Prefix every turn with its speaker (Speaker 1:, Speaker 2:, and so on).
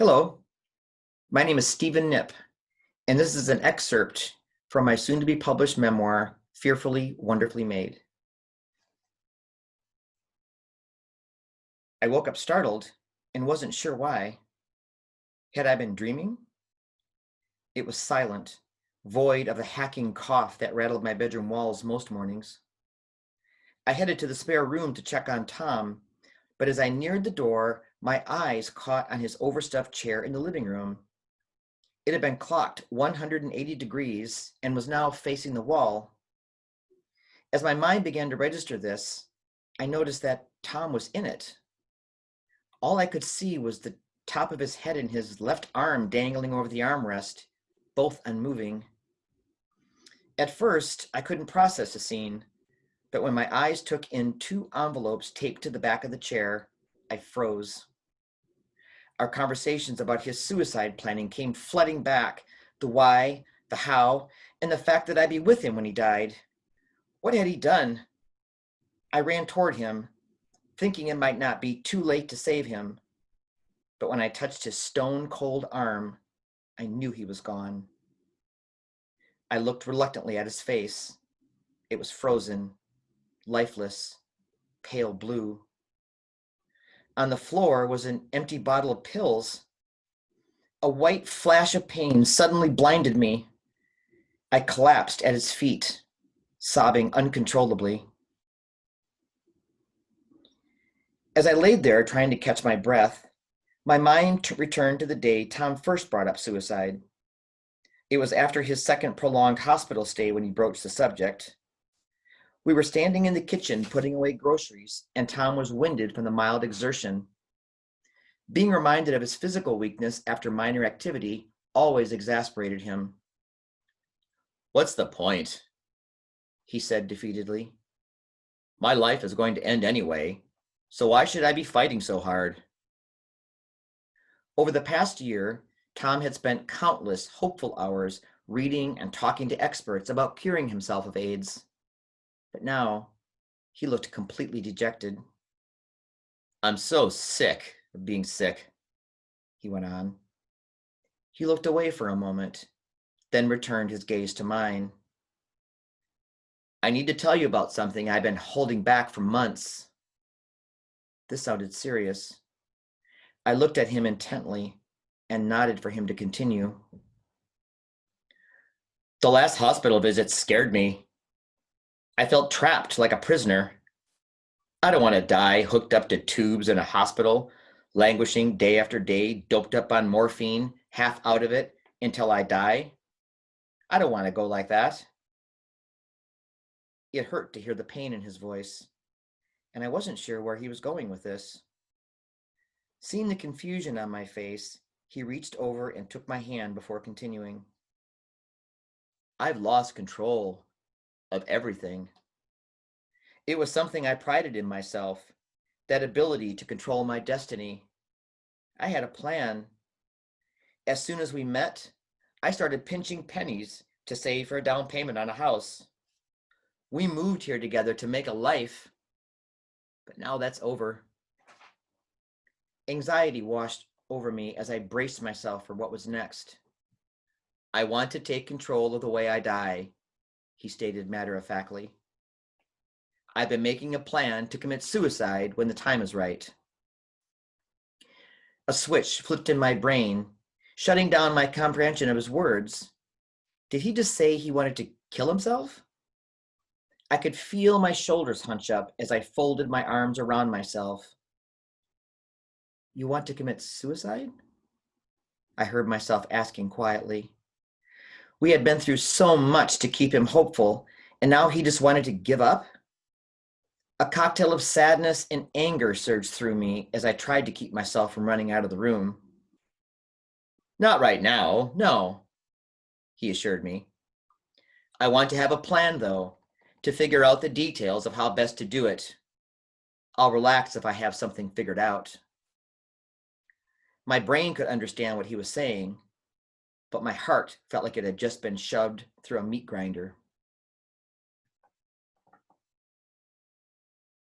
Speaker 1: Hello, my name is Stephen Knipp, and this is an excerpt from my soon-to-be published memoir, Fearfully, Wonderfully Made. I woke up startled and wasn't sure why. Had I been dreaming? It was silent, void of the hacking cough that rattled my bedroom walls most mornings. I headed to the spare room to check on Tom, but as I neared the door, my eyes caught on his overstuffed chair in the living room. It had been clocked 180 degrees and was now facing the wall. As my mind began to register this, I noticed that Tom was in it. All I could see was the top of his head and his left arm dangling over the armrest, both unmoving. At first, I couldn't process the scene, but when my eyes took in two envelopes taped to the back of the chair, I froze. Our conversations about his suicide planning came flooding back. The why, the how, and the fact that I'd be with him when he died. What had he done? I ran toward him, thinking it might not be too late to save him. But when I touched his stone-cold arm, I knew he was gone. I looked reluctantly at his face. It was frozen, lifeless, pale blue. On the floor was an empty bottle of pills. A white flash of pain suddenly blinded me. I collapsed at his feet, sobbing uncontrollably. As I laid there trying to catch my breath, my mind returned to the day Tom first brought up suicide. It was after his second prolonged hospital stay when he broached the subject. We were standing in the kitchen putting away groceries, and Tom was winded from the mild exertion. Being reminded of his physical weakness after minor activity always exasperated him. "What's the point?" he said defeatedly. "My life is going to end anyway, so why should I be fighting so hard?" Over the past year, Tom had spent countless hopeful hours reading and talking to experts about curing himself of AIDS. But now, he looked completely dejected. "I'm so sick of being sick," he went on. He looked away for a moment, then returned his gaze to mine. "I need to tell you about something I've been holding back for months." This sounded serious. I looked at him intently and nodded for him to continue. "The last hospital visit scared me. I felt trapped like a prisoner. I don't want to die hooked up to tubes in a hospital, languishing day after day, doped up on morphine, half out of it, until I die. I don't want to go like that." It hurt to hear the pain in his voice, and I wasn't sure where he was going with this. Seeing the confusion on my face, he reached over and took my hand before continuing. "I've lost control of everything. It was something I prided in myself, that ability to control my destiny. I had a plan. As soon as we met, I started pinching pennies to save for a down payment on a house. We moved here together to make a life, but now that's over." Anxiety washed over me as I braced myself for what was next. "I want to take control of the way I die," he stated matter-of-factly. "I've been making a plan to commit suicide when the time is right." A switch flipped in my brain, shutting down my comprehension of his words. Did he just say he wanted to kill himself? I could feel my shoulders hunch up as I folded my arms around myself. "You want to commit suicide?" I heard myself asking quietly. We had been through so much to keep him hopeful, and now he just wanted to give up? A cocktail of sadness and anger surged through me as I tried to keep myself from running out of the room. "Not right now, no," he assured me. "I want to have a plan, though, to figure out the details of how best to do it. I'll relax if I have something figured out." My brain could understand what he was saying, but my heart felt like it had just been shoved through a meat grinder.